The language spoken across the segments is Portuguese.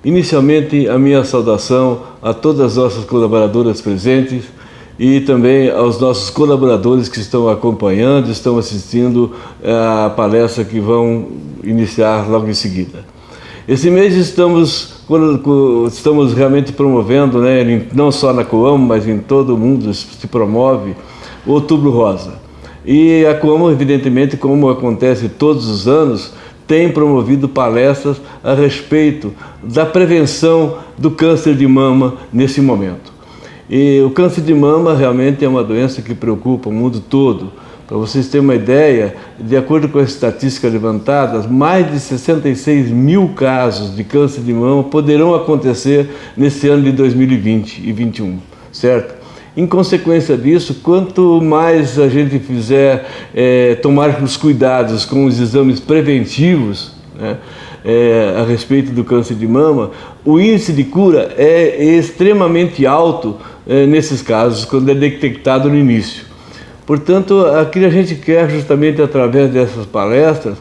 Inicialmente, a minha saudação a todas as nossas colaboradoras presentes e também aos nossos colaboradores que estão acompanhando, estão assistindo a palestra que vão iniciar logo em seguida. Esse mês estamos realmente promovendo, né, não só na Coamo, mas em todo o mundo se promove o Outubro Rosa. E a Coamo, evidentemente, como acontece todos os anos, tem promovido palestras a respeito da prevenção do câncer de mama nesse momento. E o câncer de mama realmente é uma doença que preocupa o mundo todo. Para vocês terem uma ideia, de acordo com as estatísticas levantadas, mais de 66 mil casos de câncer de mama poderão acontecer nesse ano de 2020 e 2021, certo? Em consequência disso, quanto mais a gente fizer tomar os cuidados com os exames preventivos, né, a respeito do câncer de mama, o índice de cura é extremamente alto nesses casos, quando é detectado no início. Portanto, aqui a gente quer justamente através dessas palestras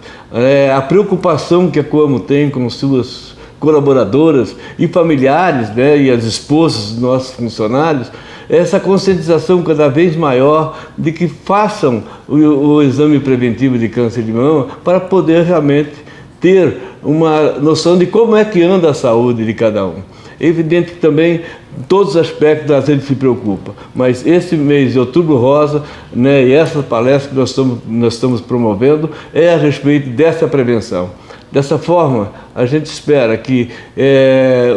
a preocupação que a Coamo tem com suas colaboradoras e familiares, né, e as esposas dos nossos funcionários, essa conscientização cada vez maior de que façam o exame preventivo de câncer de mama para poder realmente ter uma noção de como é que anda a saúde de cada um. É evidente que também todos os aspectos a gente se preocupa, mas esse mês de Outubro Rosa, né, e essa palestra que nós estamos promovendo é a respeito dessa prevenção. Dessa forma, a gente espera que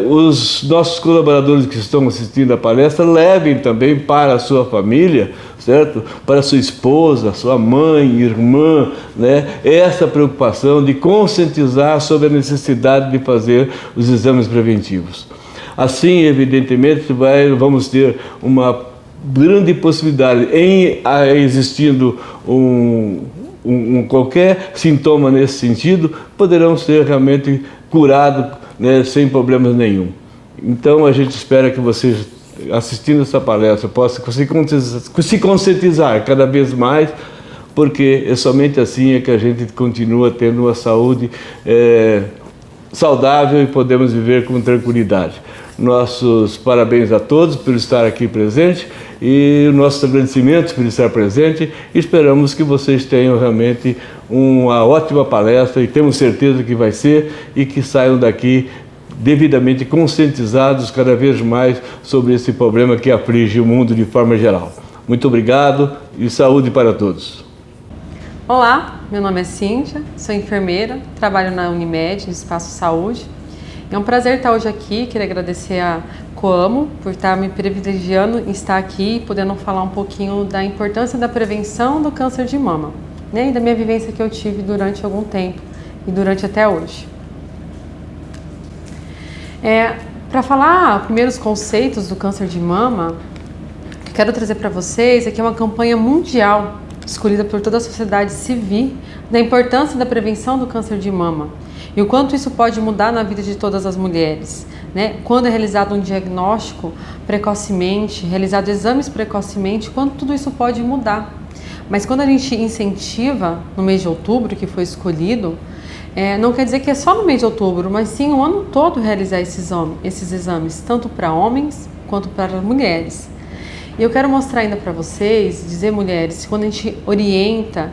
os nossos colaboradores que estão assistindo a palestra levem também para a sua família, certo? Para a sua esposa, sua mãe, irmã, né? Essa preocupação de conscientizar sobre a necessidade de fazer os exames preventivos. Assim, evidentemente, vamos ter uma grande possibilidade em existindo qualquer sintoma nesse sentido, poderão ser realmente curados, né, sem problemas nenhum. Então a gente espera que vocês, assistindo essa palestra, possam se conscientizar cada vez mais, porque é somente assim que a gente continua tendo uma saúde saudável e podemos viver com tranquilidade. Nossos parabéns a todos por estar aqui presente e nossos agradecimentos por estar presente. Esperamos que vocês tenham realmente uma ótima palestra e temos certeza que vai ser e que saiam daqui devidamente conscientizados cada vez mais sobre esse problema que aflige o mundo de forma geral. Muito obrigado e saúde para todos. Olá, meu nome é Cíntia, sou enfermeira, trabalho na Unimed, Espaço Saúde. É um prazer estar hoje aqui, queria agradecer a Coamo por estar me privilegiando em estar aqui e podendo falar um pouquinho da importância da prevenção do câncer de mama, né, e da minha vivência que eu tive durante algum tempo e durante até hoje. Para falar primeiro os conceitos do câncer de mama, o que eu quero trazer para vocês é que é uma campanha mundial escolhida por toda a sociedade civil da importância da prevenção do câncer de mama e o quanto isso pode mudar na vida de todas as mulheres, né? Quando é realizado um diagnóstico precocemente, realizado exames precocemente, quanto tudo isso pode mudar. Mas quando a gente incentiva no mês de outubro, que foi escolhido, não quer dizer que é só no mês de outubro, mas sim o ano todo realizar esses exames, tanto para homens quanto para mulheres. E eu quero mostrar ainda para vocês, dizer mulheres, quando a gente orienta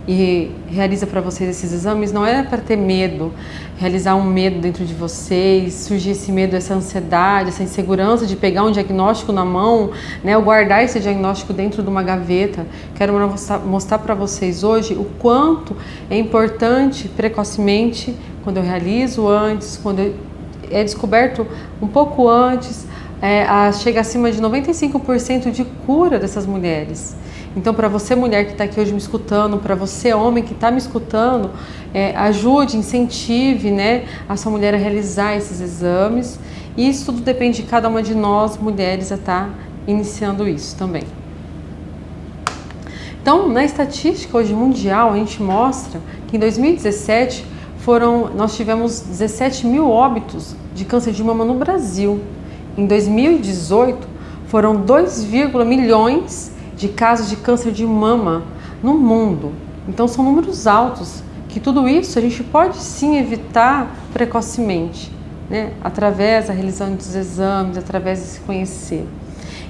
e realiza para vocês esses exames, não é para ter medo, realizar um medo dentro de vocês, surgir esse medo, essa ansiedade, essa insegurança de pegar um diagnóstico na mão, né, ou guardar esse diagnóstico dentro de uma gaveta. Quero mostrar para vocês hoje o quanto é importante precocemente, quando eu realizo antes, quando é descoberto um pouco antes, chega acima de 95% de cura dessas mulheres. Então, para você mulher que está aqui hoje me escutando, para você homem que está me escutando, ajude, incentive, né, a sua mulher a realizar esses exames. E isso tudo depende de cada uma de nós, mulheres, a estar iniciando isso também. Então, na estatística hoje mundial, a gente mostra que em 2017 nós tivemos 17 mil óbitos de câncer de mama no Brasil. Em 2018, foram 2, milhões de casos de câncer de mama no mundo. Então são números altos, que tudo isso a gente pode sim evitar precocemente, né? Através da realização dos exames, através de se conhecer.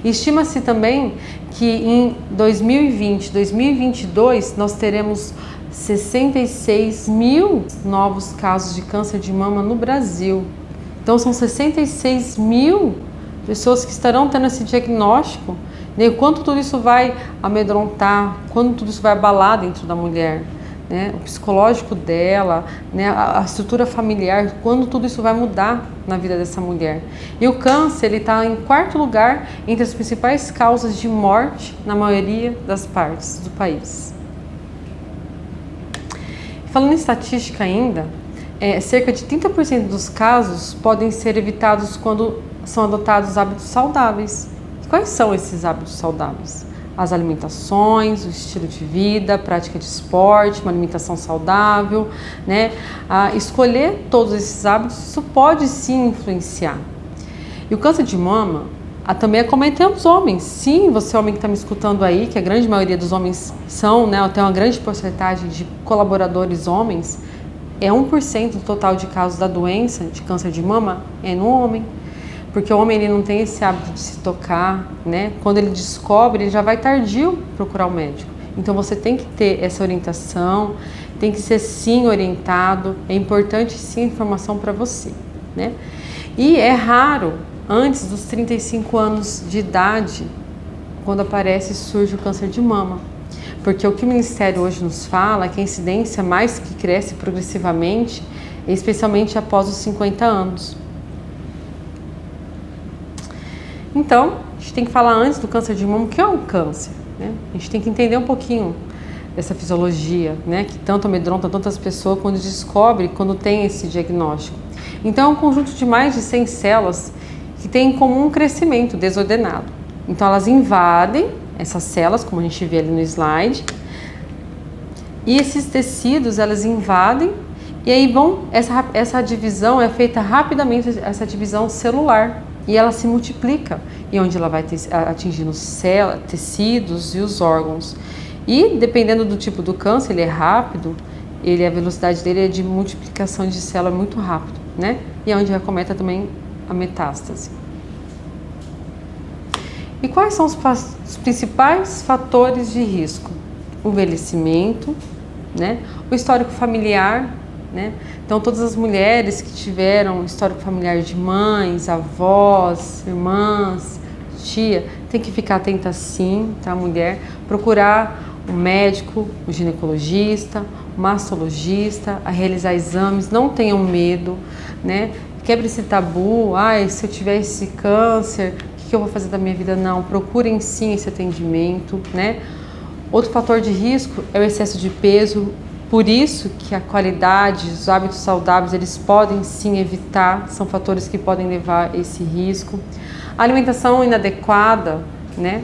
Estima-se também que em 2020, 2022, nós teremos 66 mil novos casos de câncer de mama no Brasil. Então são 66 mil pessoas que estarão tendo esse diagnóstico, né? Quanto tudo isso vai amedrontar, quanto tudo isso vai abalar dentro da mulher, né? O psicológico dela, né? A estrutura familiar, quando tudo isso vai mudar na vida dessa mulher. E o câncer, ele está em quarto lugar entre as principais causas de morte na maioria das partes do país. Falando em estatística ainda, cerca de 30% dos casos podem ser evitados quando são adotados hábitos saudáveis. Quais são esses hábitos saudáveis? As alimentações, o estilo de vida, a prática de esporte, uma alimentação saudável, né? Escolher todos esses hábitos, isso pode sim influenciar. E o câncer de mama também acomete os homens. Sim, você homem que está me escutando aí, que a grande maioria dos homens são, né? Tem uma grande porcentagem de colaboradores homens, 1% do total de casos da doença de câncer de mama é no homem. Porque o homem ele não tem esse hábito de se tocar, né? Quando ele descobre, ele já vai tardio procurar o médico. Então você tem que ter essa orientação, tem que ser sim orientado, é importante sim a informação para você, né? E é raro, antes dos 35 anos de idade, quando aparece e surge o câncer de mama. Porque o que o Ministério hoje nos fala é que a incidência mais que cresce progressivamente, especialmente após os 50 anos. Então, a gente tem que falar antes do câncer de mama, o que é um câncer, né? A gente tem que entender um pouquinho dessa fisiologia, né? Que tanto amedronta tantas pessoas quando descobre, quando tem esse diagnóstico. Então, é um conjunto de mais de 100 células que tem em comum um crescimento desordenado. Então, elas invadem essas células, como a gente vê ali no slide, e esses tecidos, elas invadem, e aí essa divisão é feita rapidamente, essa divisão celular, e ela se multiplica, e onde ela vai atingindo tecidos e os órgãos. E dependendo do tipo do câncer, ele é rápido, a velocidade dele é de multiplicação de célula muito rápido, né? E é onde acomete também a metástase. E quais são os principais fatores de risco? O envelhecimento, né? O histórico familiar, né? Então, todas as mulheres que tiveram histórico familiar de mães, avós, irmãs, tia, tem que ficar atenta sim, tá, mulher? Procurar um médico, um ginecologista, um mastologista, a realizar exames, não tenham medo, né? Quebre esse tabu, se eu tiver esse câncer, o que eu vou fazer da minha vida? Não, procurem sim esse atendimento, né? Outro fator de risco é o excesso de peso. Por isso que a qualidade, os hábitos saudáveis, eles podem sim evitar, são fatores que podem levar a esse risco. A alimentação inadequada, né?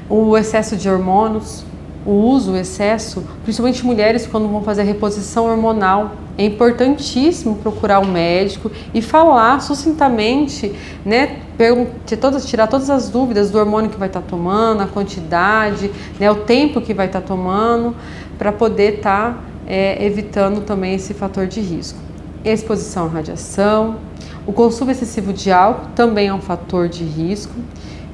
O excesso de hormônios, o excesso, principalmente mulheres quando vão fazer a reposição hormonal. É importantíssimo procurar um médico e falar sucintamente, né? Tirar todas as dúvidas do hormônio que vai estar tomando, a quantidade, né? O tempo que vai estar tomando, para poder estar evitando também esse fator de risco. Exposição à radiação, o consumo excessivo de álcool também é um fator de risco,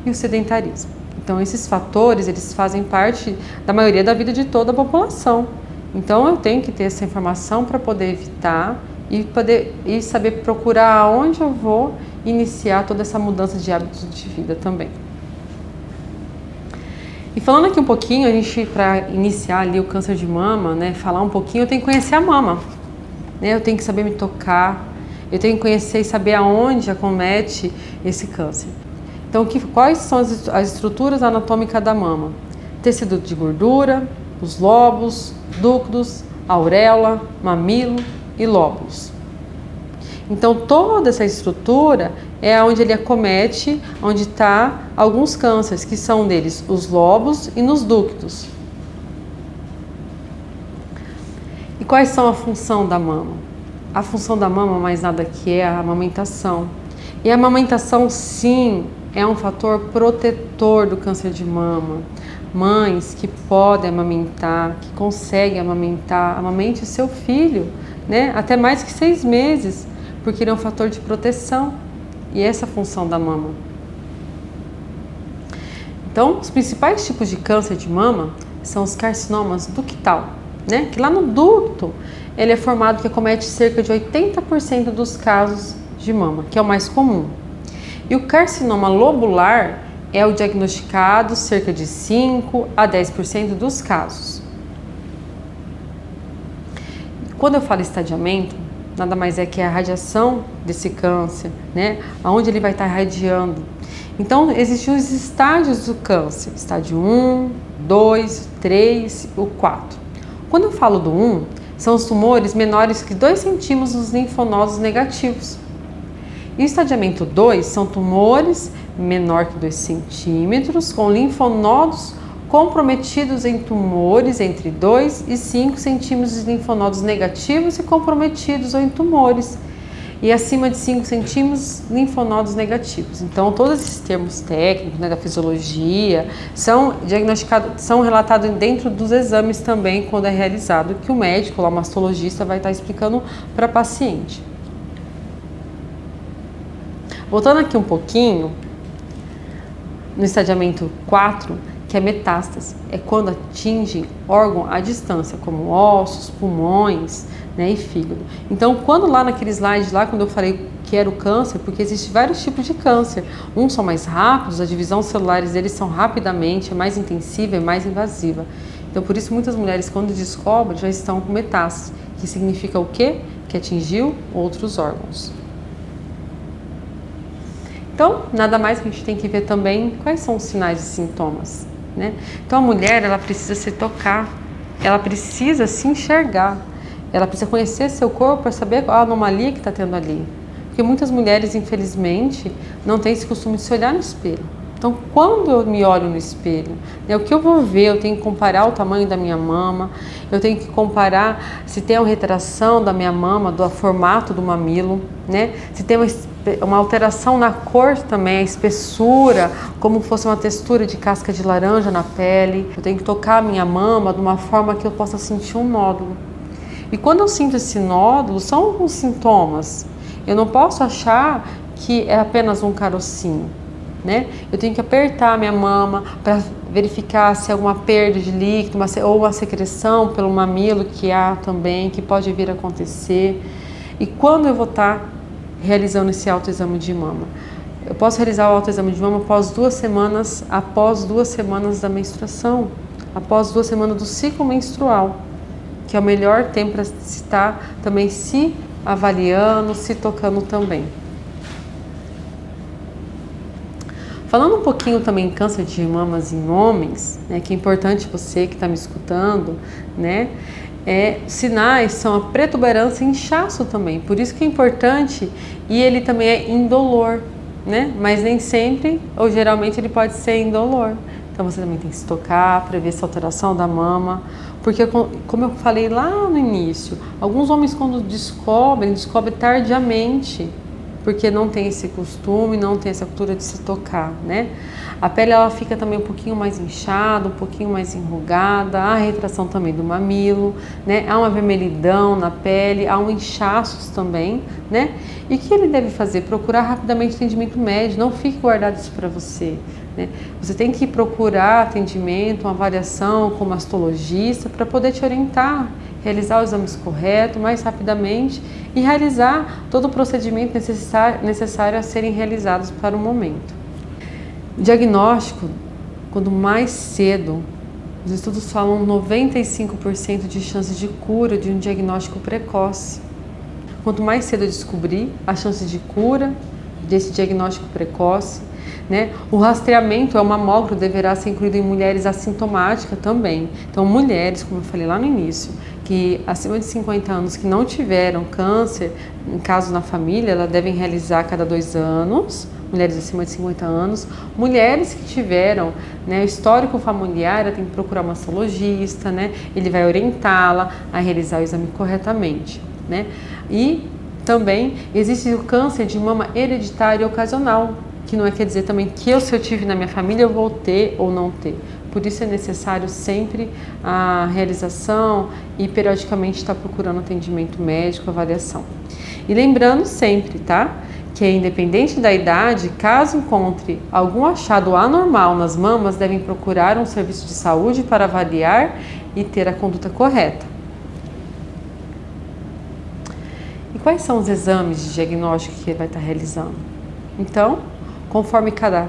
e o sedentarismo. Então, esses fatores, eles fazem parte da maioria da vida de toda a população. Então, eu tenho que ter essa informação para poder evitar e saber procurar aonde eu vou iniciar toda essa mudança de hábitos de vida também. E falando aqui um pouquinho, para iniciar ali o câncer de mama, né, falar um pouquinho, eu tenho que conhecer a mama, né, eu tenho que saber me tocar, eu tenho que conhecer e saber aonde acomete esse câncer. Então, quais são as estruturas anatômicas da mama? Tecido de gordura, os lóbulos, ductos, auréola, mamilo e lóbulos. Então, toda essa estrutura é onde ele acomete, onde está alguns cânceres, que são deles os lóbulos e nos ductos. E quais são a função da mama? A função da mama, mais nada que é a amamentação. E a amamentação, sim, é um fator protetor do câncer de mama. Mães que podem amamentar, que conseguem amamentar, amamente seu filho, né? Até mais que 6 meses, Porque ele é um fator de proteção e essa é a função da mama. Então, os principais tipos de câncer de mama são os carcinomas ductal, né? Que lá no ducto ele é formado, que acomete cerca de 80% dos casos de mama, que é o mais comum. E o carcinoma lobular é o diagnosticado cerca de 5 a 10% dos casos. Quando eu falo estadiamento, nada mais é que a radiação desse câncer, né? Aonde ele vai estar irradiando. Então, existem os estágios do câncer, estágio 1, 2, 3 e o 4. Quando eu falo do 1, são os tumores menores que 2 centímetros nos linfonodos negativos. E o estadiamento 2 são tumores menor que 2 centímetros, com linfonodos comprometidos em tumores entre 2 e 5 centímetros de linfonodos negativos e comprometidos ou em tumores. E acima de 5 centímetros, linfonodos negativos. Então, todos esses termos técnicos, né, da fisiologia são diagnosticados, são relatados dentro dos exames também, quando é realizado, que o médico, o mastologista, vai estar explicando para a paciente. Voltando aqui um pouquinho, no estadiamento 4, que é metástase, é quando atinge órgão à distância, como ossos, pulmões, né, e fígado. Então, quando lá naquele slide, lá quando eu falei que era o câncer, porque existem vários tipos de câncer. Uns são mais rápidos, a divisão celulares deles são rapidamente, é mais intensiva, é mais invasiva. Então, por isso, muitas mulheres, quando descobrem, já estão com metástase, que significa o quê? Que atingiu outros órgãos. Então, nada mais que a gente tem que ver também quais são os sinais e sintomas, né? Então, a mulher, ela precisa se tocar, ela precisa se enxergar, ela precisa conhecer seu corpo para saber a anomalia que está tendo ali. Porque muitas mulheres, infelizmente, não têm esse costume de se olhar no espelho. Então, quando eu me olho no espelho, né, o que eu vou ver? Eu tenho que comparar o tamanho da minha mama, eu tenho que comparar se tem uma retração da minha mama, do formato do mamilo, né? Se tem uma alteração na cor também, a espessura, como fosse uma textura de casca de laranja na pele. Eu tenho que tocar a minha mama de uma forma que eu possa sentir um nódulo. E quando eu sinto esse nódulo, são alguns sintomas. Eu não posso achar que é apenas um carocinho, né? Eu tenho que apertar a minha mama para verificar se há alguma perda de líquido ou uma secreção pelo mamilo, que há também, que pode vir a acontecer. E quando eu vou estar realizando esse autoexame de mama? Eu posso realizar o autoexame de mama após 2 semanas da menstruação, após 2 semanas do ciclo menstrual, que é o melhor tempo para se estar também se avaliando, se tocando também. Falando um pouquinho também em câncer de mamas em homens, né, que é importante você que está me escutando, né, sinais são a protuberância e inchaço também, por isso que é importante, e ele também é indolor, né, mas nem sempre, ou geralmente ele pode ser indolor. Então você também tem que se tocar para ver essa alteração da mama, porque como eu falei lá no início, alguns homens quando descobrem tardiamente, porque não tem esse costume, não tem essa cultura de se tocar, né? A pele ela fica também um pouquinho mais inchada, um pouquinho mais enrugada, há retração também do mamilo, né? Há uma vermelhidão na pele, há um inchaços também, né? E o que ele deve fazer? Procurar rapidamente atendimento médico, não fique guardado isso para você, né? Você tem que procurar atendimento, uma avaliação com o mastologista para poder te orientar, realizar os exames corretos, mais rapidamente e realizar todo o procedimento necessário a serem realizados para o momento. Diagnóstico, quando mais cedo, os estudos falam 95% de chances de cura de um diagnóstico precoce. Quanto mais cedo eu descobrir a chance de cura desse diagnóstico precoce, né? O rastreamento, é um mamógrafo, deverá ser incluído em mulheres assintomáticas também. Então, mulheres, como eu falei lá no início, que acima de 50 anos que não tiveram câncer, em caso na família, elas devem realizar a cada 2 anos, mulheres acima de 50 anos. Mulheres que tiveram, né, o histórico familiar, ela tem que procurar um mastologista, né? Ele vai orientá-la a realizar o exame corretamente, né? E também existe o câncer de mama hereditário ocasional, que não quer dizer também que se eu tive na minha família eu vou ter ou não ter. Por isso é necessário sempre a realização e periodicamente estar procurando atendimento médico, avaliação. E lembrando sempre, tá? Que independente da idade, caso encontre algum achado anormal nas mamas, devem procurar um serviço de saúde para avaliar e ter a conduta correta. E quais são os exames de diagnóstico que ele vai estar realizando? Então, conforme cada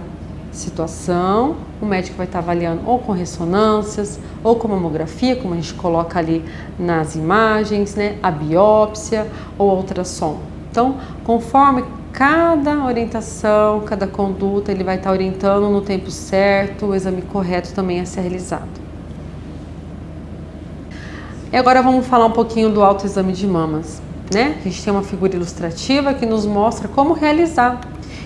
situação, o médico vai estar avaliando ou com ressonâncias, ou com mamografia, como a gente coloca ali nas imagens, né? A biópsia ou ultrassom. Então, conforme cada orientação, cada conduta, ele vai estar orientando no tempo certo, o exame correto também a ser realizado. E agora vamos falar um pouquinho do autoexame de mamas, né? A gente tem uma figura ilustrativa que nos mostra como realizar.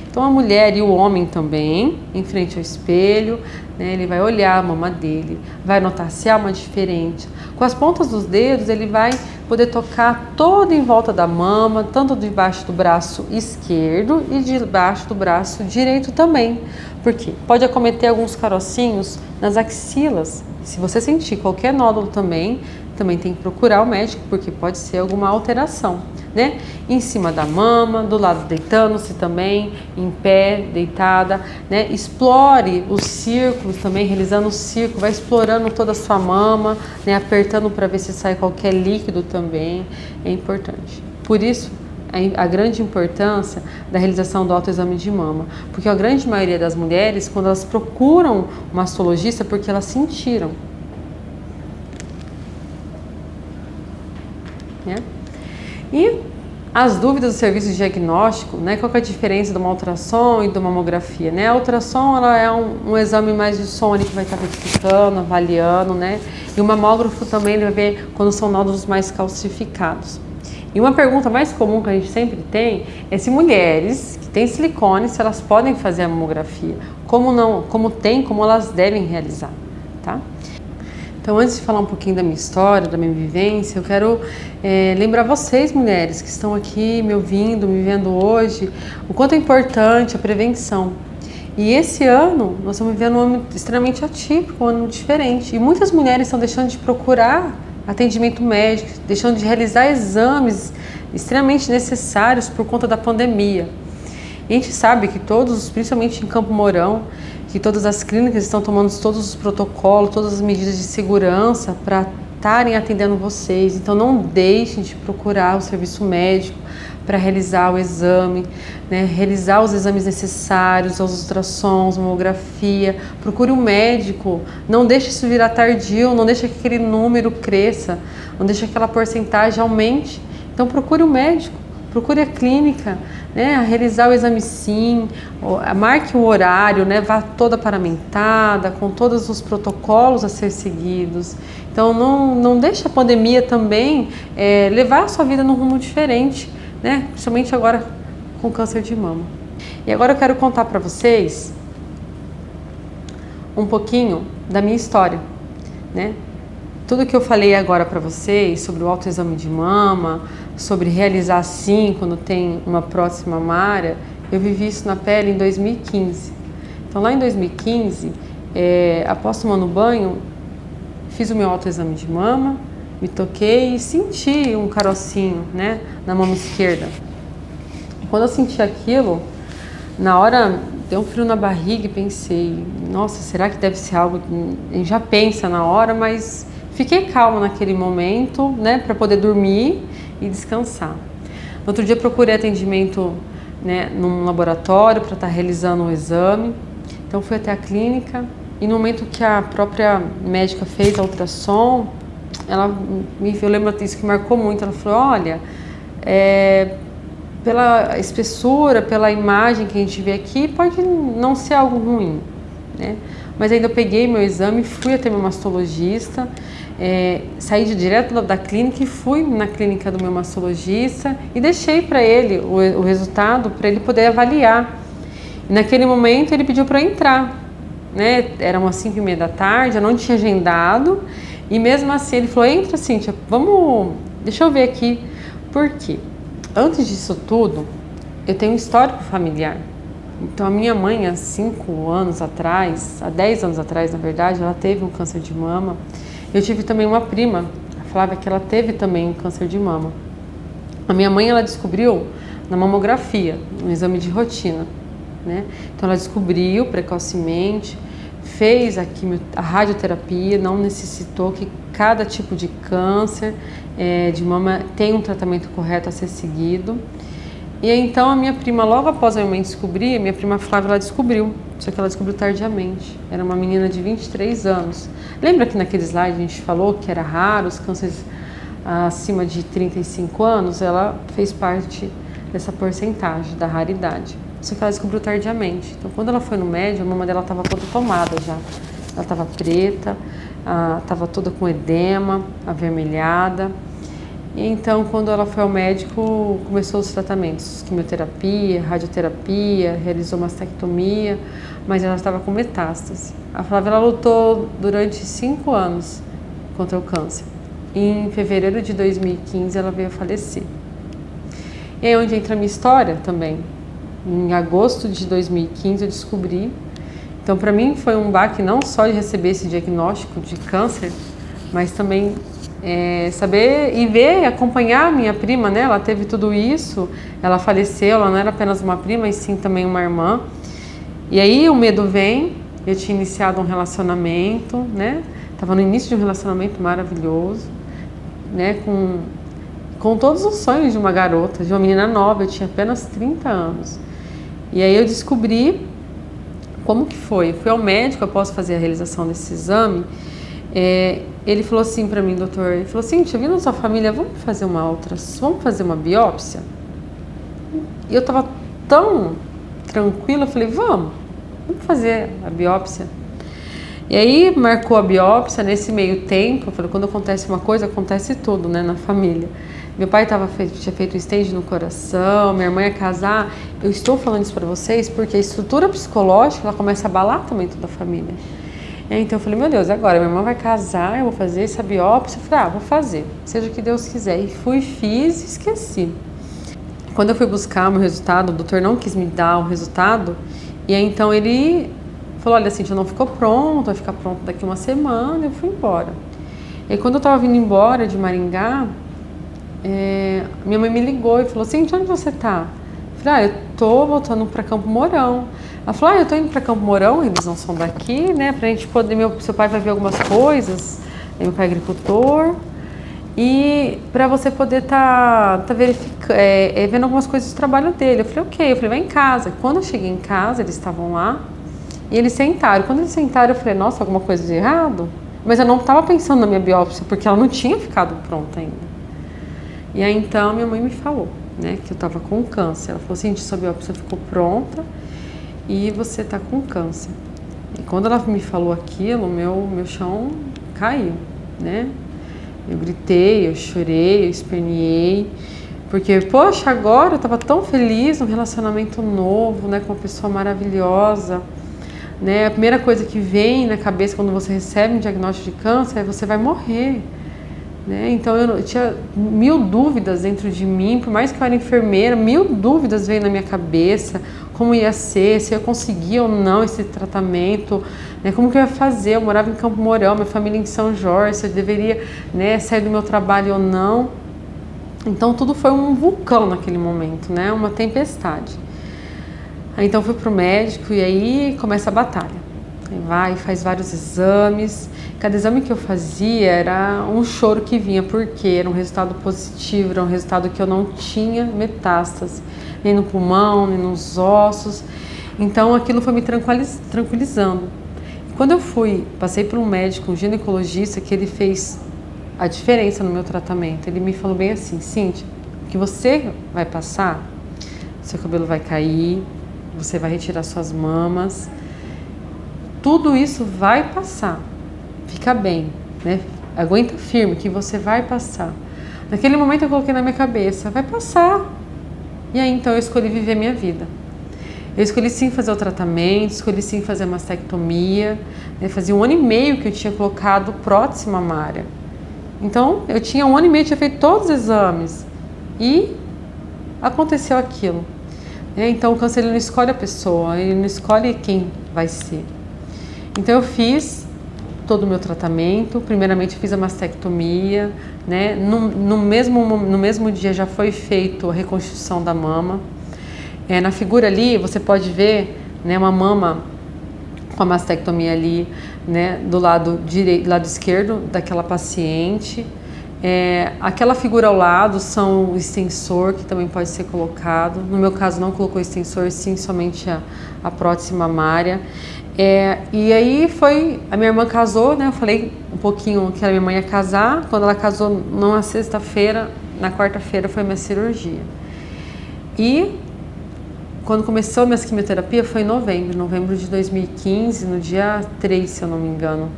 Então a mulher e o homem também, em frente ao espelho, né, ele vai olhar a mama dele, vai notar se há uma diferente. Com as pontas dos dedos ele vai poder tocar toda em volta da mama, tanto debaixo do braço esquerdo e debaixo do braço direito também. Porque pode acometer alguns carocinhos nas axilas. Se você sentir qualquer nódulo também tem que procurar o médico, porque pode ser alguma alteração, né? Em cima da mama, do lado deitando-se também, em pé, deitada, né? Explore os círculos também, realizando o círculo, vai explorando toda a sua mama, né? Apertando para ver se sai qualquer líquido também, é importante. Por isso, a grande importância da realização do autoexame de mama, porque a grande maioria das mulheres, quando elas procuram um mastologista, é porque elas sentiram, né? E as dúvidas do serviço de diagnóstico, né? Qual que é a diferença de uma ultrassom e de uma mamografia, né? A ultrassom, ela é um exame mais de som que vai estar verificando, avaliando, né? E o mamógrafo também ele vai ver quando são nódulos mais calcificados. E uma pergunta mais comum que a gente sempre tem é se mulheres que têm silicone, se elas podem fazer a mamografia. Como não, como elas devem realizar, tá? Então, antes de falar um pouquinho da minha história, da minha vivência, eu quero lembrar vocês, mulheres, que estão aqui me ouvindo, me vendo hoje, o quanto é importante a prevenção. E esse ano, nós estamos vivendo um ano extremamente atípico, um ano diferente. E muitas mulheres estão deixando de procurar atendimento médico, deixando de realizar exames extremamente necessários por conta da pandemia. E a gente sabe que todos, principalmente em Campo Mourão, que todas as clínicas estão tomando todos os protocolos, todas as medidas de segurança para estarem atendendo vocês. Então não deixem de procurar o serviço médico para realizar o exame, né? Realizar os exames necessários, os ultrassons, mamografia. Procure um médico, não deixe isso virar tardio, não deixe que aquele número cresça, não deixe que aquela porcentagem aumente. Então procure um médico, procure a clínica, né, a realizar o exame sim, marque o horário, né, vá toda paramentada, com todos os protocolos a ser seguidos. Então não deixe a pandemia também levar a sua vida num rumo diferente, né, principalmente agora com câncer de mama. E agora eu quero contar para vocês um pouquinho da minha história, né? Tudo que eu falei agora para vocês sobre o autoexame de mama, sobre realizar sim quando tem uma prótese mamária, eu vivi isso na pele em 2015. Então lá em 2015, após tomando banho, fiz o meu autoexame de mama, me toquei e senti um carocinho, né, na mama esquerda. Quando eu senti aquilo, na hora deu um frio na barriga e pensei, nossa, será que deve ser algo? A gente já pensa na hora, mas fiquei calma naquele momento, né, para poder dormir e descansar. No outro dia procurei atendimento, né, num laboratório para estar realizando o exame. Então fui até a clínica e no momento que a própria médica fez a ultrassom, eu lembro disso que marcou muito. Ela falou: olha, pela espessura, pela imagem que a gente vê aqui, pode não ser algo ruim, né? Mas ainda eu peguei meu exame, fui até meu mastologista, saí direto da clínica e fui na clínica do meu mastologista e deixei para ele o resultado para ele poder avaliar. E naquele momento ele pediu para eu entrar, né? Era umas 5h30 da tarde, eu não tinha agendado e mesmo assim ele falou: entra, Cíntia, deixa eu ver aqui. Por quê? Antes disso tudo, eu tenho um histórico familiar. Então a minha mãe, há 5 anos atrás, há 10 anos atrás na verdade, ela teve um câncer de mama. Eu tive também uma prima, a Flávia, que ela teve também um câncer de mama. A minha mãe, ela descobriu na mamografia, no exame de rotina, né? Então ela descobriu precocemente, fez a radioterapia, não necessitou, que cada tipo de câncer de mama tem um tratamento correto a ser seguido. E então a minha prima, logo após a minha mãe descobrir, a minha prima Flávia, ela descobriu, só que ela descobriu tardiamente. Era uma menina de 23 anos. Lembra que naquele slide a gente falou que era raro os cânceres acima de 35 anos? Ela fez parte dessa porcentagem da raridade. Só que ela descobriu tardiamente. Então, quando ela foi no médico, a mama dela estava toda tomada já. Ela estava preta, estava toda com edema, avermelhada. E então, quando ela foi ao médico, começou os tratamentos, quimioterapia, radioterapia, realizou mastectomia, mas ela estava com metástase. A Flávia, ela lutou durante 5 anos contra o câncer. E em fevereiro de 2015, ela veio a falecer. E é onde entra a minha história também. Em agosto de 2015 eu descobri. Então, para mim foi um baque não só de receber esse diagnóstico de câncer, mas também saber e ver e acompanhar a minha prima, né? Ela teve tudo isso, ela faleceu, ela não era apenas uma prima, e sim também uma irmã. E aí o medo vem, eu tinha iniciado um relacionamento, né? Estava no início de um relacionamento maravilhoso, né? Com todos os sonhos de uma garota, de uma menina nova, eu tinha apenas 30 anos. E aí eu descobri como que foi. Eu fui ao médico após fazer a realização desse exame. Ele falou assim para mim, doutor, ele falou assim, eu vi na sua família, vamos fazer uma biópsia? E eu estava tão tranquila, eu falei, vamos fazer a biópsia. E aí marcou a biópsia. Nesse meio tempo, eu falei, quando acontece uma coisa, acontece tudo, né, na família. Meu pai tinha feito um stent no coração, minha irmã ia casar. Eu estou falando isso para vocês porque a estrutura psicológica, ela começa a abalar também toda a família. Então eu falei, meu Deus, agora minha irmã vai casar, eu vou fazer essa biópsia. Eu falei, vou fazer, seja o que Deus quiser. E fiz e esqueci. Quando eu fui buscar o meu resultado, o doutor não quis me dar o resultado. E aí então ele falou, olha, Cíntia, não ficou pronto, vai ficar pronto daqui uma semana. Eu fui embora. E quando eu estava vindo embora de Maringá, minha mãe me ligou e falou, Cíntia, onde você tá? Eu falei, eu tô voltando para Campo Mourão. Ela falou, eu tô indo para Campo Mourão, eles não são daqui, né, pra gente poder, seu pai vai ver algumas coisas, meu pai é agricultor, e para você poder tá verificando, vendo algumas coisas do trabalho dele. Eu falei, ok, eu falei, vai em casa. Quando eu cheguei em casa, eles estavam lá, e eles sentaram. Quando eles sentaram, eu falei, nossa, alguma coisa de errado? Mas eu não estava pensando na minha biópsia, porque ela não tinha ficado pronta ainda. E aí então minha mãe me falou, né, que eu estava com câncer. Ela falou assim, sua biópsia ficou pronta e você está com câncer. E quando ela me falou aquilo, meu chão caiu, né? Eu gritei, eu chorei, eu esperneei, porque, poxa, agora eu estava tão feliz, um relacionamento novo, né, com uma pessoa maravilhosa, né? A primeira coisa que vem na cabeça quando você recebe um diagnóstico de câncer é você vai morrer. Né? Então eu tinha 1000 dúvidas dentro de mim, por mais que eu era enfermeira, 1000 dúvidas veio na minha cabeça, como ia ser, se eu conseguia ou não esse tratamento, né? Como que eu ia fazer, eu morava em Campo Mourão, minha família em São Jorge, se eu deveria, né, sair do meu trabalho ou não. Então tudo foi um vulcão naquele momento, né? Uma tempestade. Aí então fui pro médico e aí começa a batalha. Aí vai, faz vários exames. Cada exame que eu fazia era um choro que vinha, porque era um resultado positivo, era um resultado que eu não tinha metástase, nem no pulmão, nem nos ossos. Então aquilo foi me tranquilizando. Quando eu passei por um médico, um ginecologista, que ele fez a diferença no meu tratamento. Ele me falou bem assim, Cíntia, o que você vai passar, seu cabelo vai cair, você vai retirar suas mamas, tudo isso vai passar. Fica bem, né? Aguenta firme que você vai passar. Naquele momento eu coloquei na minha cabeça, vai passar. E aí então eu escolhi viver minha vida. Eu escolhi sim fazer o tratamento, escolhi sim fazer a mastectomia, né? Fazia 1 ano e meio que eu tinha colocado prótese mamária. Então eu tinha 1 ano e meio, tinha feito todos os exames e aconteceu aquilo. Então o câncer, ele não escolhe a pessoa, ele não escolhe quem vai ser. Então eu fiz todo o meu tratamento. Primeiramente fiz a mastectomia, né? No mesmo dia já foi feito a reconstrução da mama. Na figura ali você pode ver, né, uma mama com a mastectomia ali, né, do lado direito, lado esquerdo daquela paciente. Aquela figura ao lado são o extensor, que também pode ser colocado. No meu caso não colocou extensor, sim somente a prótese mamária. E aí a minha irmã casou, né? Eu falei um pouquinho que a minha mãe ia casar. Quando ela casou numa sexta-feira, na quarta-feira foi minha cirurgia. E quando começou a minha quimioterapia foi em novembro de 2015, no dia 3, se eu não me engano.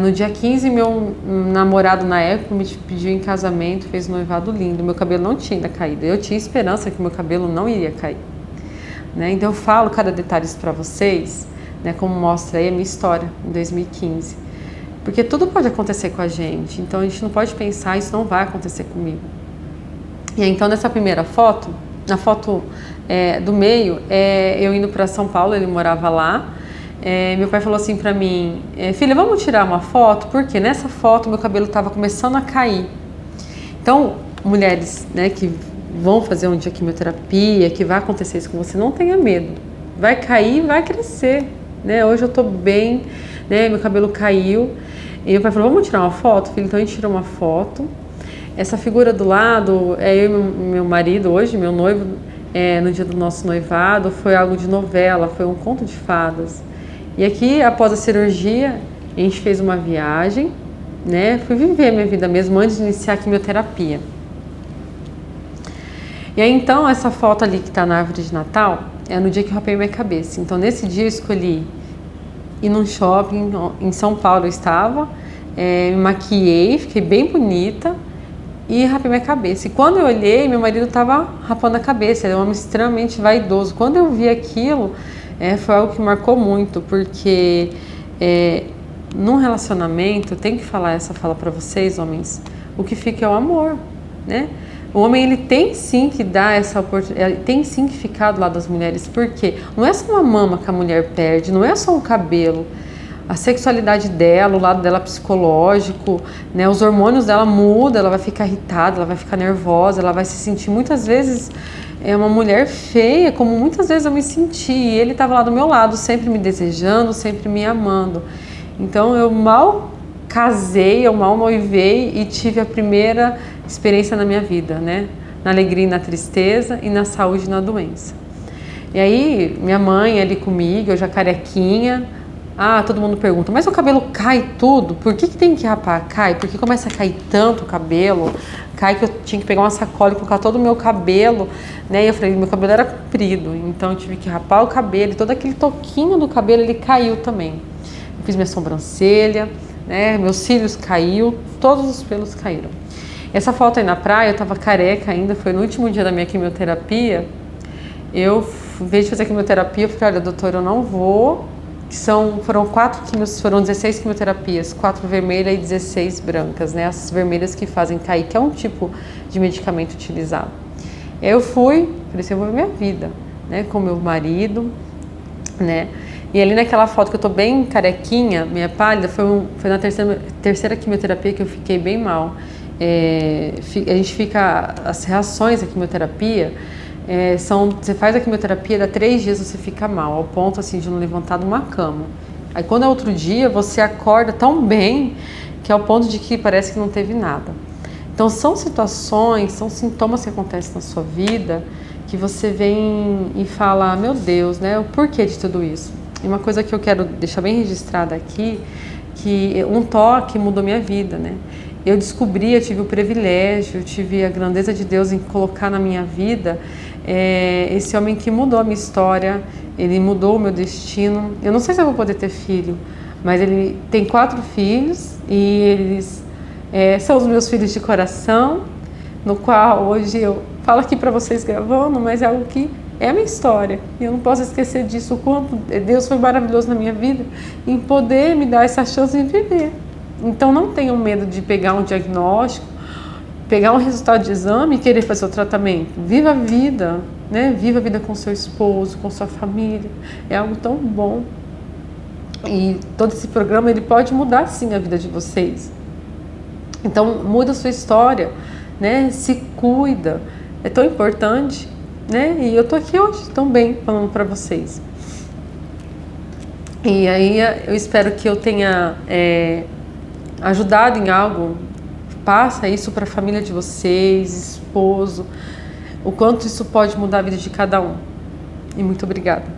No dia 15, meu namorado na época me pediu em casamento, fez um noivado lindo. Meu cabelo não tinha ainda caído. Eu tinha esperança que meu cabelo não iria cair, né? Então eu falo cada detalhe para vocês, né, como mostra aí a minha história em 2015. Porque tudo pode acontecer com a gente. Então a gente não pode pensar, isso não vai acontecer comigo. E aí, então nessa primeira foto, na foto do meio, eu indo para São Paulo, ele morava lá. Meu pai falou assim pra mim, filha, vamos tirar uma foto? Porque nessa foto meu cabelo estava começando a cair. Então, mulheres, né, que vão fazer um dia quimioterapia, que vai acontecer isso com você, não tenha medo. Vai cair, vai crescer, né? Hoje eu tô bem, né? Meu cabelo caiu. E meu pai falou, vamos tirar uma foto, filho? Então a gente tirou uma foto. Essa figura do lado é eu e meu marido hoje, meu noivo, no dia do nosso noivado, foi algo de novela, foi um conto de fadas. E aqui, após a cirurgia, a gente fez uma viagem, né? Fui viver a minha vida mesmo antes de iniciar a quimioterapia. E aí, então, essa foto ali que está na árvore de Natal é no dia que eu rapei minha cabeça. Então, nesse dia eu escolhi ir num shopping, em São Paulo eu estava, me maquiei, fiquei bem bonita e rapei minha cabeça. E quando eu olhei, meu marido estava rapando a cabeça, ele é um homem extremamente vaidoso. Quando eu vi aquilo, foi algo que marcou muito, porque num relacionamento, eu tenho que falar essa fala para vocês, homens, o que fica é o amor, né? O homem, ele tem sim que dar essa oportunidade, tem sim que ficar do lado das mulheres, porque não é só uma mama que a mulher perde, não é só um cabelo, a sexualidade dela, o lado dela psicológico, né, os hormônios dela mudam, ela vai ficar irritada, ela vai ficar nervosa, ela vai se sentir muitas vezes uma mulher feia, como muitas vezes eu me senti, e ele estava lá do meu lado, sempre me desejando, sempre me amando. Então eu mal casei, eu mal noivei e tive a primeira experiência na minha vida, né? Na alegria e na tristeza, e na saúde e na doença. E aí, minha mãe ali comigo, eu já carequinha. Todo mundo pergunta, mas o cabelo cai tudo? Por que tem que rapar? Cai, porque começa a cair tanto o cabelo, cai que eu tinha que pegar uma sacola e colocar todo o meu cabelo, né? E eu falei, meu cabelo era comprido, então eu tive que rapar o cabelo, e todo aquele toquinho do cabelo, ele caiu também. Eu fiz minha sobrancelha, né? Meus cílios caiu, todos os pelos caíram. Essa foto aí na praia, eu tava careca ainda, foi no último dia da minha quimioterapia. Eu, em vez de fazer quimioterapia, eu falei, olha, doutor, eu não vou. Foram 16 quimioterapias, 4 vermelhas e 16 brancas, né? As vermelhas que fazem cair, que é um tipo de medicamento utilizado. Aí eu fui, falei assim, eu vou ver minha vida, né? Com meu marido, né? E ali naquela foto que eu tô bem carequinha, minha pálida, foi na terceira quimioterapia que eu fiquei bem mal. As reações à quimioterapia você faz a quimioterapia, dá 3 dias você fica mal, ao ponto assim de não levantar de uma cama. Aí quando é outro dia, você acorda tão bem, que é ao ponto de que parece que não teve nada. Então são situações, são sintomas que acontecem na sua vida, que você vem e fala, meu Deus, né, o porquê de tudo isso. E uma coisa que eu quero deixar bem registrada aqui, que um toque mudou minha vida, né? Eu descobri, eu tive o privilégio, eu tive a grandeza de Deus em colocar na minha vida esse homem que mudou a minha história, ele mudou o meu destino. Eu não sei se eu vou poder ter filho, mas ele tem 4 filhos e eles são os meus filhos de coração, no qual hoje eu falo aqui para vocês gravando, mas é algo que é a minha história. E eu não posso esquecer disso, o quanto Deus foi maravilhoso na minha vida em poder me dar essa chance de viver. Então não tenham medo de pegar um diagnóstico, pegar um resultado de exame e querer fazer o tratamento. Viva a vida, né? Viva a vida com seu esposo, com sua família. É algo tão bom. E todo esse programa, ele pode mudar sim a vida de vocês. Então muda a sua história, né? Se cuida, é tão importante, né? E eu tô aqui hoje também falando para vocês. E aí eu espero que eu tenha ajudado em algo. Passa isso para a família de vocês, esposo, o quanto isso pode mudar a vida de cada um. E muito obrigada.